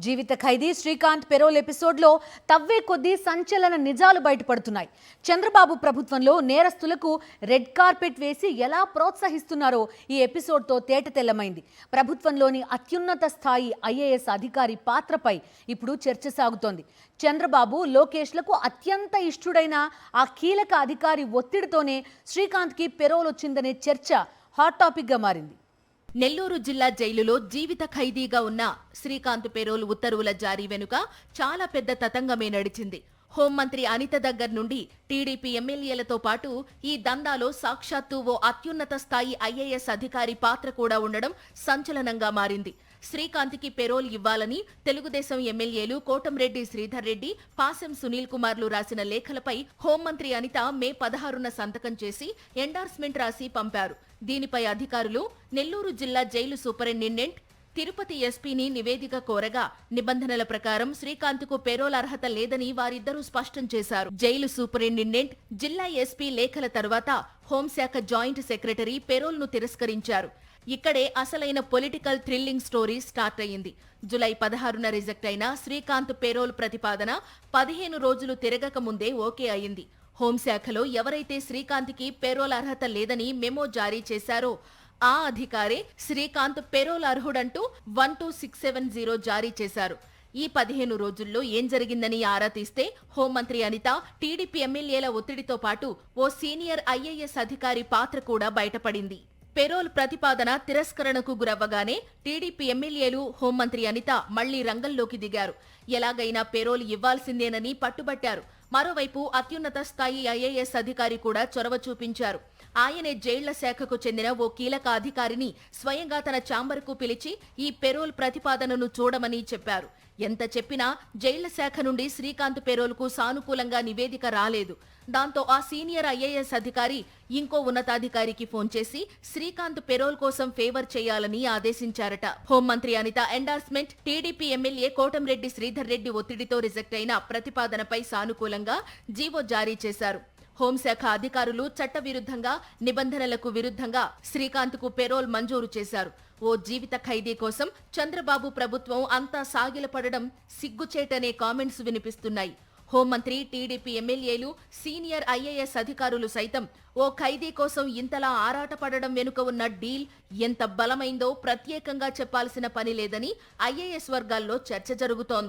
జీవిత ఖైదీ Srikanth payroll ఎపిసోడ్లో తవ్వే కొద్దీ సంచలన నిజాలు బయటపడుతున్నాయి. చంద్రబాబు ప్రభుత్వంలో నేరస్తులకు రెడ్ కార్పెట్ వేసి ఎలా ప్రోత్సహిస్తున్నారో ఈ ఎపిసోడ్తో తేటతెల్లమైంది. ప్రభుత్వంలోని అత్యున్నత స్థాయి ఐఏఎస్ అధికారి పాత్రపై ఇప్పుడు చర్చ సాగుతోంది. చంద్రబాబు, లోకేష్లకు అత్యంత ఇష్టుడైన ఆ కీలక అధికారి ఒత్తిడితోనే శ్రీకాంత్కి పెరోల్ వచ్చిందనే చర్చ హాట్ టాపిక్గా మారింది. నెల్లూరు జిల్లా జైలులో జీవిత ఖైదీగా ఉన్న శ్రీకాంత్ పెరోల్ ఉత్తర్వుల జారీ వెనుక చాలా పెద్ద తతంగమే నడిచింది. హోంమంత్రి అనిత దగ్గర నుండి టీడీపీ ఎమ్మెల్యేలతో పాటు ఈ దందాలో సాక్షాత్తు ఓ అత్యున్నత స్థాయి ఐఏఎస్ అధికారి పాత్ర కూడా ఉండడం సంచలనంగా మారింది. శ్రీకాంత్కి పెరోల్ ఇవ్వాలని తెలుగుదేశం ఎమ్మెల్యేలు కోటంరెడ్డి శ్రీధర్ రెడ్డి, పాసెం సునీల్ కుమార్లు రాసిన లేఖలపై హోంమంత్రి అనిత మే 16న సంతకం చేసి ఎండార్స్మెంట్ రాసి పంపారు. దీనిపై అధికారులు నెల్లూరు జిల్లా జైలు సూపరింటెండెంట్, తిరుపతి ఎస్పీని నివేదిక కోరగా నిబంధనల ప్రకారం శ్రీకాంత్కు పెరోల్ అర్హత లేదని వారిద్దరూ స్పష్టం చేశారు. జైలు సూపరింటెండెంట్, జిల్లా ఎస్పీ లేఖల తర్వాత హోంశాఖ జాయింట్ సెక్రటరీ పెరోల్ను తిరస్కరించారు. ఇక్కడే అసలైన పొలిటికల్ థ్రిల్లింగ్ స్టోరీ స్టార్ట్ అయ్యింది. జులై 16న రిజెక్ట్ అయిన శ్రీకాంత్ పెరోల్ ప్రతిపాదన 15 రోజులు తిరగక ముందే ఓకే అయింది. హోంశాఖలో ఎవరైతే శ్రీకాంత్కి పెరోల్ అర్హత లేదని మెమో జారీ చేశారో ఆ అధికారే శ్రీకాంత్ పెరోల్ అర్హుడంటూ 12670 జారీ చేశారు. ఈ 15 రోజుల్లో ఏం జరిగిందని ఆరా తీస్తే హోంమంత్రి అనిత, టీడీపీ ఎమ్మెల్యేల ఒత్తిడితో పాటు ఓ సీనియర్ ఐఏఎస్ అధికారి పాత్ర కూడా బయటపడింది. పెరోల్ ప్రతిపాదన తిరస్కరణకు గురవ్వగానే టీడీపీ ఎమ్మెల్యేలు, హోంమంత్రి అనిత మళ్లీ రంగంలోకి దిగారు. ఎలాగైనా పెరోల్ ఇవ్వాల్సిందేనని పట్టుబట్టారు. మరోవైపు అత్యున్నత స్థాయి ఐఏఎస్ అధికారి కూడా చొరవ చూపించారు. ఆయనే జైళ్ల శాఖకు చెందిన ఓ కీలక అధికారిని స్వయంగా తన ఛాంబర్కు పిలిచి ఈ పెరోల్ ప్రతిపాదనను చూడమని చెప్పారు. ఎంత చెప్పినా జైళ్ల శాఖ నుండి శ్రీకాంత్ పెరోల్కు సానుకూలంగా నివేదిక రాలేదు. దాంతో ఆ సీనియర్ ఐఏఎస్ అధికారి ఇంకో ఉన్నతాధికారికి ఫోన్ చేసి శ్రీకాంత్ పెరోల్ కోసం ఫేవర్ చేయాలని ఆదేశించారట. హోంమంత్రి Anitha endorsement, TDP MLA Kotamreddy Sridhar Reddy ఒత్తిడితో రిజెక్ట్ అయిన ప్రతిపాదనపై సానుకూలంగా జీవో జారీ చేశారు. హోంశాఖ అధికారులు చట్టవిరుద్ధంగా, నిబంధనలకు విరుద్ధంగా శ్రీకాంత్కు పెరోల్ మంజూరు చేశారు. ఓ జీవిత ఖైదీ కోసం చంద్రబాబు ప్రభుత్వం అంతా సాగిలపడడం సిగ్గుచేటనే కామెంట్స్ వినిపిస్తున్నాయి. హోంమంత్రి, టీడీపీ ఎమ్మెల్యేలు, సీనియర్ ఐఏఎస్ అధికారులు సైతం ఓ ఖైదీ కోసం ఇంతలా ఆరాటపడడం వెనుక ఉన్న డీల్ ఎంత బలమైందో ప్రత్యేకంగా చెప్పాల్సిన పని లేదని ఐఏఎస్ వర్గాల్లో చర్చ జరుగుతోంది.